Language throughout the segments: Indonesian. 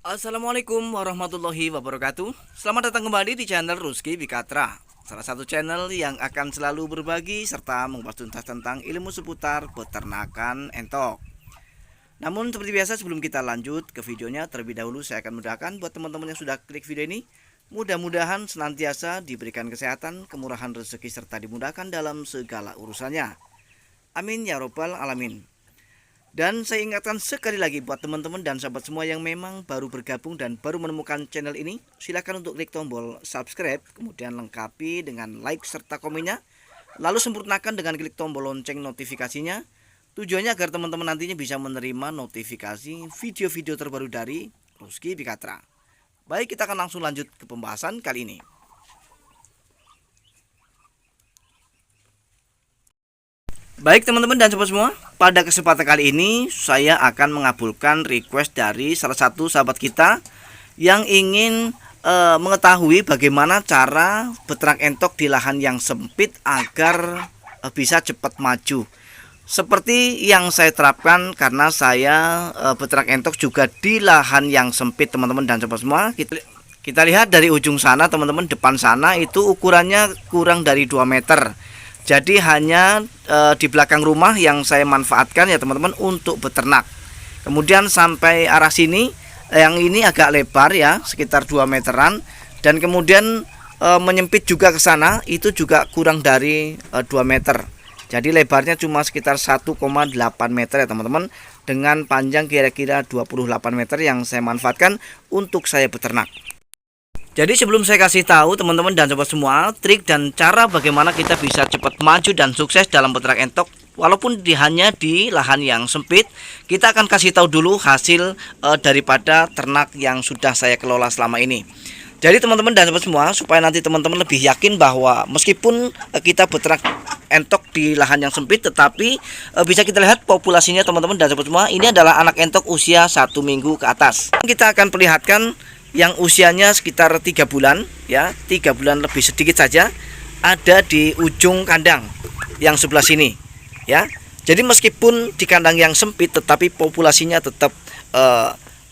Assalamualaikum warahmatullahi wabarakatuh. Selamat datang kembali di channel Rusky Bikatra, salah satu channel yang akan selalu berbagi serta mengupas tuntas tentang ilmu seputar peternakan entok. Namun seperti biasa, sebelum kita lanjut ke videonya, terlebih dahulu saya akan mudahkan buat teman-teman yang sudah klik video ini, mudah-mudahan senantiasa diberikan kesehatan, kemurahan rezeki serta dimudahkan dalam segala urusannya. Amin ya robbal alamin. Dan saya ingatkan sekali lagi buat teman-teman dan sahabat semua yang memang baru bergabung dan baru menemukan channel ini, silakan untuk klik tombol subscribe, kemudian lengkapi dengan like serta komennya, lalu sempurnakan dengan klik tombol lonceng notifikasinya. Tujuannya agar teman-teman nantinya bisa menerima notifikasi video-video terbaru dari Rusky Bikatra. Baik, kita akan langsung lanjut ke pembahasan kali ini. Baik teman-teman dan sobat semua, pada kesempatan kali ini saya akan mengabulkan request dari salah satu sahabat kita yang ingin mengetahui bagaimana cara beternak entok di lahan yang sempit agar bisa cepat maju. Seperti yang saya terapkan karena saya beternak entok juga di lahan yang sempit teman-teman dan sobat semua. Kita lihat dari ujung sana teman-teman, depan sana itu ukurannya kurang dari 2 meter. Jadi hanya di belakang rumah yang saya manfaatkan ya teman-teman untuk beternak. Kemudian sampai arah sini, yang ini agak lebar ya, sekitar 2 meteran. Dan kemudian menyempit juga ke sana, itu juga kurang dari 2 meter. Jadi lebarnya cuma sekitar 1,8 meter ya teman-teman, dengan panjang kira-kira 28 meter yang saya manfaatkan untuk saya beternak. Jadi sebelum saya kasih tahu teman-teman dan sobat semua trik dan cara bagaimana kita bisa cepat maju dan sukses dalam beternak entok walaupun hanya di lahan yang sempit, kita akan kasih tahu dulu hasil daripada ternak yang sudah saya kelola selama ini. Jadi teman-teman dan sobat semua, supaya nanti teman-teman lebih yakin bahwa meskipun kita beternak entok di lahan yang sempit, tetapi bisa kita lihat populasinya teman-teman dan sobat semua, ini adalah anak entok usia 1 minggu ke atas. Kita akan perlihatkan yang usianya sekitar 3 bulan ya, 3 bulan lebih sedikit saja, ada di ujung kandang yang sebelah sini ya. Jadi meskipun di kandang yang sempit tetapi populasinya tetap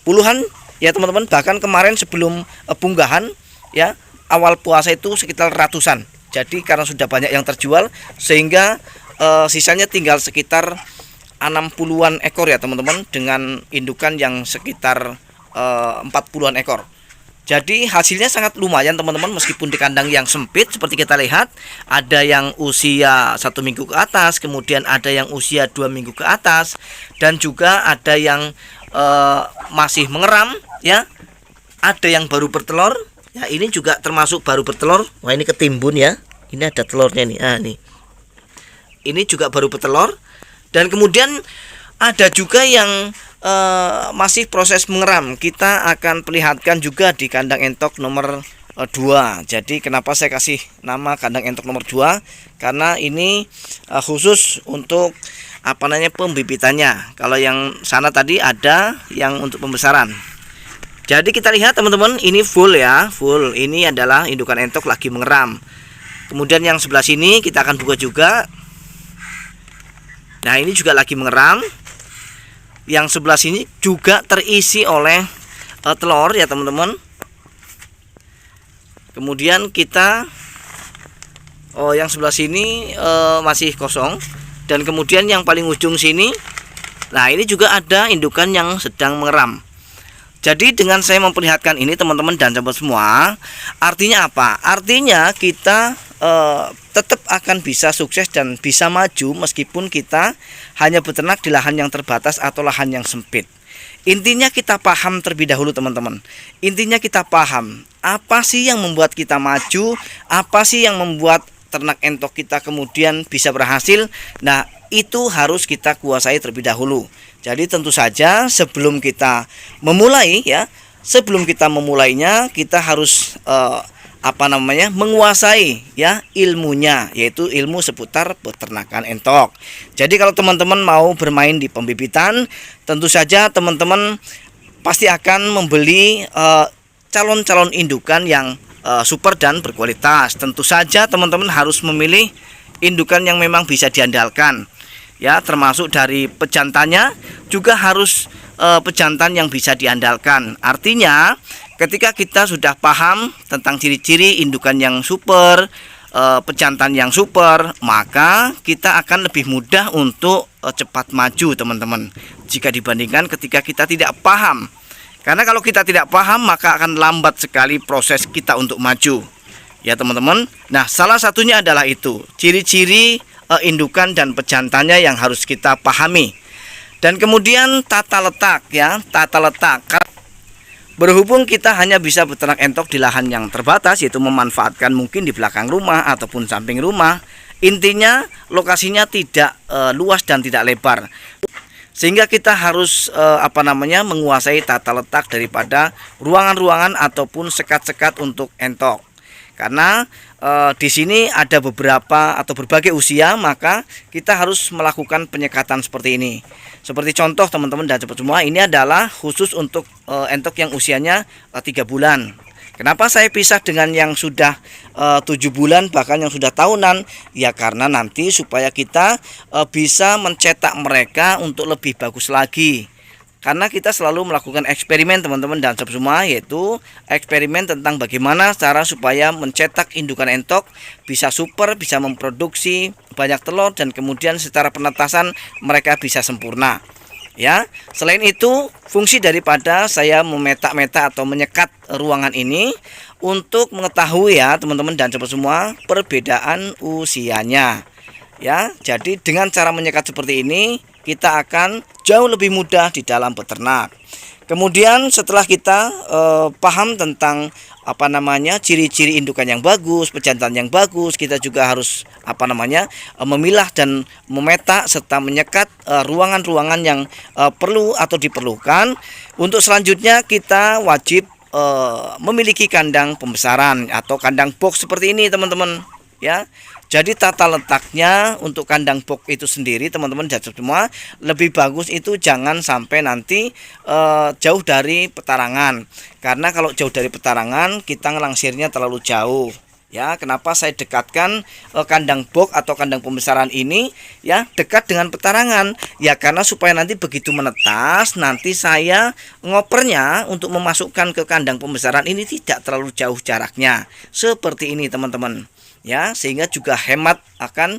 puluhan ya teman-teman. Bahkan kemarin sebelum punggahan ya, awal puasa itu sekitar ratusan. Jadi karena sudah banyak yang terjual sehingga sisanya tinggal sekitar 60-an ekor ya teman-teman, dengan indukan yang sekitar 40-an ekor. Jadi hasilnya sangat lumayan teman-teman, meskipun di kandang yang sempit. Seperti kita lihat, ada yang usia 1 minggu ke atas, kemudian ada yang usia 2 minggu ke atas, dan juga ada yang masih mengeram ya, ada yang baru bertelur ya. Ini juga termasuk baru bertelur. Wah, ini ketimbun ya, ini ada telurnya nih. Nih, ini juga baru bertelur. Dan kemudian ada juga yang masih proses mengeram. Kita akan perlihatkan juga di kandang entok nomor 2. Jadi kenapa saya kasih nama kandang entok nomor 2? Karena ini khusus untuk pembibitannya. Kalau yang sana tadi ada yang untuk pembesaran. Jadi kita lihat teman-teman, ini full ya, full. Ini adalah indukan entok lagi mengeram. Kemudian yang sebelah sini kita akan buka juga. Nah, ini juga lagi mengeram. Yang sebelah sini juga terisi oleh telur ya teman-teman. Kemudian kita yang sebelah sini masih kosong. Dan kemudian yang paling ujung sini, nah ini juga ada indukan yang sedang mengeram. Jadi dengan saya memperlihatkan ini teman-teman dan sahabat semua, artinya apa? Artinya kita tetap akan bisa sukses dan bisa maju meskipun kita hanya beternak di lahan yang terbatas atau lahan yang sempit. Intinya kita paham terlebih dahulu teman-teman. Intinya kita paham apa sih yang membuat kita maju, apa sih yang membuat ternak entok kita kemudian bisa berhasil. Nah, itu harus kita kuasai terlebih dahulu. Jadi tentu saja sebelum kita memulai ya, sebelum kita memulainya kita harus menguasai ya ilmunya, yaitu ilmu seputar peternakan entok. Jadi kalau teman-teman mau bermain di pembibitan, tentu saja teman-teman pasti akan membeli calon-calon indukan yang super dan berkualitas. Tentu saja teman-teman harus memilih indukan yang memang bisa diandalkan ya, termasuk dari pejantannya juga harus pejantan yang bisa diandalkan. Artinya ketika kita sudah paham tentang ciri-ciri indukan yang super, pejantan yang super, maka kita akan lebih mudah untuk cepat maju teman-teman, jika dibandingkan ketika kita tidak paham. Karena kalau kita tidak paham, maka akan lambat sekali proses kita untuk maju, ya teman-teman. Nah, salah satunya adalah itu, ciri-ciri indukan dan pejantannya yang harus kita pahami. Dan kemudian tata letak, ya, tata letak. Berhubung kita hanya bisa beternak entok di lahan yang terbatas, yaitu memanfaatkan mungkin di belakang rumah ataupun samping rumah, intinya lokasinya tidak luas dan tidak lebar, sehingga kita harus menguasai tata letak daripada ruangan-ruangan ataupun sekat-sekat untuk entok. Karena di sini ada beberapa atau berbagai usia, maka kita harus melakukan penyekatan seperti ini. Seperti contoh teman-teman dan sobat semua, ini adalah khusus untuk entok yang usianya 3 bulan. Kenapa saya pisah dengan yang sudah 7 bulan bahkan yang sudah tahunan? Ya karena nanti supaya kita bisa mencetak mereka untuk lebih bagus lagi. Karena kita selalu melakukan eksperimen teman-teman dan sobat semua, yaitu eksperimen tentang bagaimana cara supaya mencetak indukan entok bisa super, bisa memproduksi banyak telur, dan kemudian secara penetasan mereka bisa sempurna. Ya, selain itu fungsi daripada saya memeta-meta atau menyekat ruangan ini untuk mengetahui, ya teman-teman dan sobat semua, perbedaan usianya. Ya, jadi dengan cara menyekat seperti ini kita akan jauh lebih mudah di dalam beternak. Kemudian setelah kita paham tentang ciri-ciri indukan yang bagus, pejantan yang bagus, kita juga harus memilah dan memeta serta menyekat ruangan-ruangan yang perlu atau diperlukan. Untuk selanjutnya kita wajib memiliki kandang pembesaran atau kandang box seperti ini teman-teman, ya. Jadi tata letaknya untuk kandang box itu sendiri teman-teman dan semua, lebih bagus itu jangan sampai nanti jauh dari petarangan. Karena kalau jauh dari petarangan kita ngelangsirnya terlalu jauh. Ya, kenapa saya dekatkan kandang box atau kandang pembesaran ini ya dekat dengan petarangan? Ya karena supaya nanti begitu menetas, nanti saya ngopernya untuk memasukkan ke kandang pembesaran ini tidak terlalu jauh jaraknya. Seperti ini teman-teman. Ya, sehingga juga hemat akan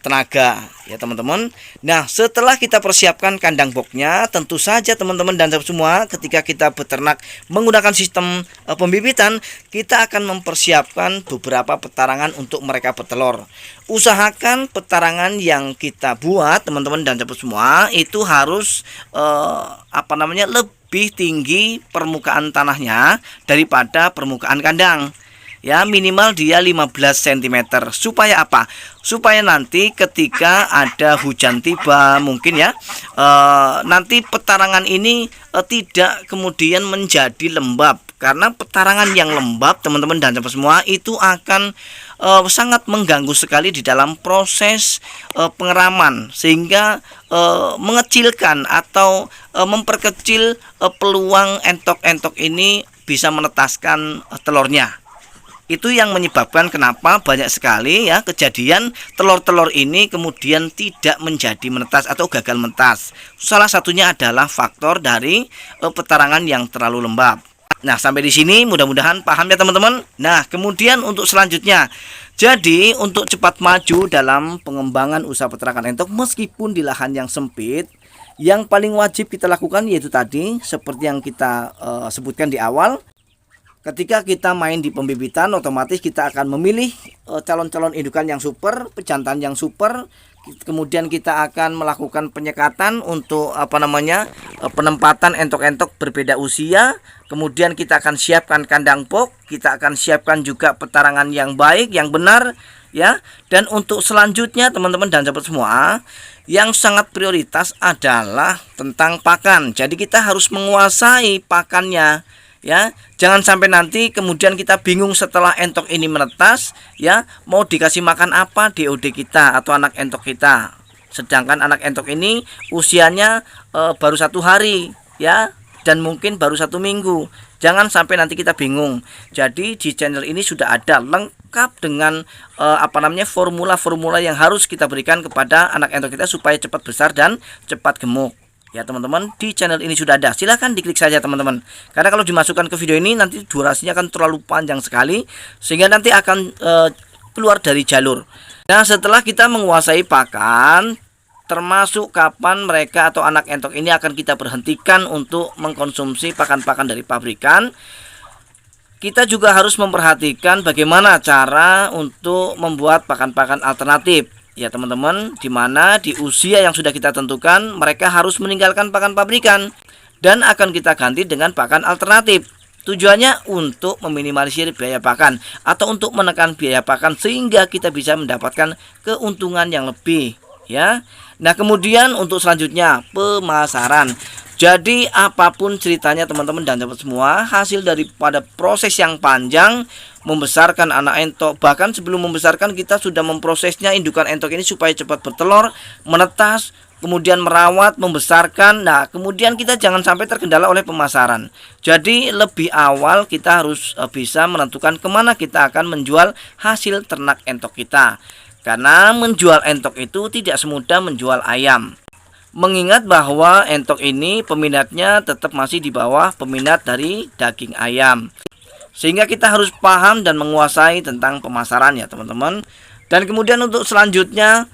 tenaga, ya teman-teman. Nah, setelah kita persiapkan kandang boxnya, tentu saja teman-teman dan semua, ketika kita beternak menggunakan sistem pembibitan, kita akan mempersiapkan beberapa petarangan untuk mereka bertelur. Usahakan petarangan yang kita buat teman-teman dan semua itu harus lebih tinggi permukaan tanahnya daripada permukaan kandang. Ya, minimal dia 15 cm. Supaya apa? Supaya nanti ketika ada hujan tiba mungkin ya, nanti petarangan ini tidak kemudian menjadi lembab. Karena petarangan yang lembab teman-teman dan semua itu akan sangat mengganggu sekali di dalam proses pengeraman, sehingga mengecilkan atau memperkecil peluang entok-entok ini bisa menetaskan telurnya. Itu yang menyebabkan kenapa banyak sekali ya kejadian telur-telur ini kemudian tidak menjadi menetas atau gagal menetas. Salah satunya adalah faktor dari petarangan yang terlalu lembab. Nah, sampai di sini mudah-mudahan paham ya teman-teman. Nah, kemudian untuk selanjutnya, jadi untuk cepat maju dalam pengembangan usaha peternakan entok meskipun di lahan yang sempit, yang paling wajib kita lakukan yaitu tadi seperti yang kita sebutkan di awal. Ketika kita main di pembibitan, otomatis kita akan memilih calon-calon indukan yang super, pejantan yang super. Kemudian kita akan melakukan penyekatan untuk penempatan entok-entok berbeda usia. Kemudian kita akan siapkan kandang box, kita akan siapkan juga petarangan yang baik, yang benar, ya. Dan untuk selanjutnya teman-teman dan sahabat semua, yang sangat prioritas adalah tentang pakan. Jadi kita harus menguasai pakannya. Ya, jangan sampai nanti kemudian kita bingung setelah entok ini menetas, ya, mau dikasih makan apa DOD kita atau anak entok kita. Sedangkan anak entok ini usianya baru 1 hari, ya, dan mungkin baru 1 minggu. Jangan sampai nanti kita bingung. Jadi di channel ini sudah ada lengkap dengan formula-formula yang harus kita berikan kepada anak entok kita supaya cepat besar dan cepat gemuk. Ya teman-teman, di channel ini sudah ada. Silahkan diklik saja teman-teman. Karena kalau dimasukkan ke video ini nanti durasinya akan terlalu panjang sekali, sehingga nanti akan keluar dari jalur. Nah, setelah kita menguasai pakan, termasuk kapan mereka atau anak entok ini akan kita berhentikan untuk mengkonsumsi pakan-pakan dari pabrikan, kita juga harus memperhatikan bagaimana cara untuk membuat pakan-pakan alternatif. Ya teman-teman, dimana di usia yang sudah kita tentukan mereka harus meninggalkan pakan pabrikan dan akan kita ganti dengan pakan alternatif. Tujuannya untuk meminimalisir biaya pakan atau untuk menekan biaya pakan sehingga kita bisa mendapatkan keuntungan yang lebih, ya. Nah, kemudian untuk selanjutnya pemasaran. Jadi apapun ceritanya teman-teman dan sahabat semua, hasil daripada proses yang panjang membesarkan anak entok, bahkan sebelum membesarkan kita sudah memprosesnya indukan entok ini supaya cepat bertelur, menetas, kemudian merawat, membesarkan. Nah, kemudian kita jangan sampai terkendala oleh pemasaran. Jadi lebih awal kita harus bisa menentukan kemana kita akan menjual hasil ternak entok kita. Karena menjual entok itu tidak semudah menjual ayam. Mengingat bahwa entok ini peminatnya tetap masih di bawah peminat dari daging ayam. Sehingga kita harus paham dan menguasai tentang pemasaran ya teman-teman. Dan kemudian untuk selanjutnya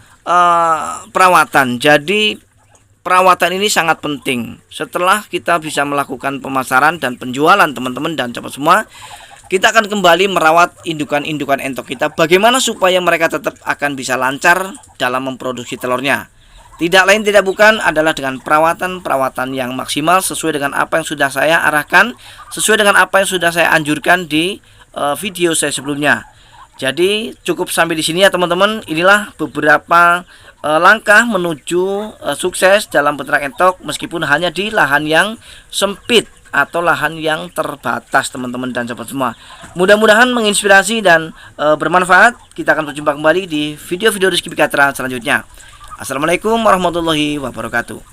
perawatan. Jadi perawatan ini sangat penting. Setelah kita bisa melakukan pemasaran dan penjualan teman-teman dan sahabat semua, kita akan kembali merawat indukan-indukan entok kita. Bagaimana supaya mereka tetap akan bisa lancar dalam memproduksi telurnya. Tidak lain tidak bukan adalah dengan perawatan yang maksimal sesuai dengan apa yang sudah saya arahkan, sesuai dengan apa yang sudah saya anjurkan di video saya sebelumnya. Jadi cukup sampai di sini ya teman-teman. Inilah beberapa langkah menuju sukses dalam peternak entok meskipun hanya di lahan yang sempit atau lahan yang terbatas teman-teman dan sahabat semua. Mudah-mudahan menginspirasi dan bermanfaat. Kita akan berjumpa kembali di video-video Rizky Pikatra selanjutnya. Assalamualaikum warahmatullahi wabarakatuh.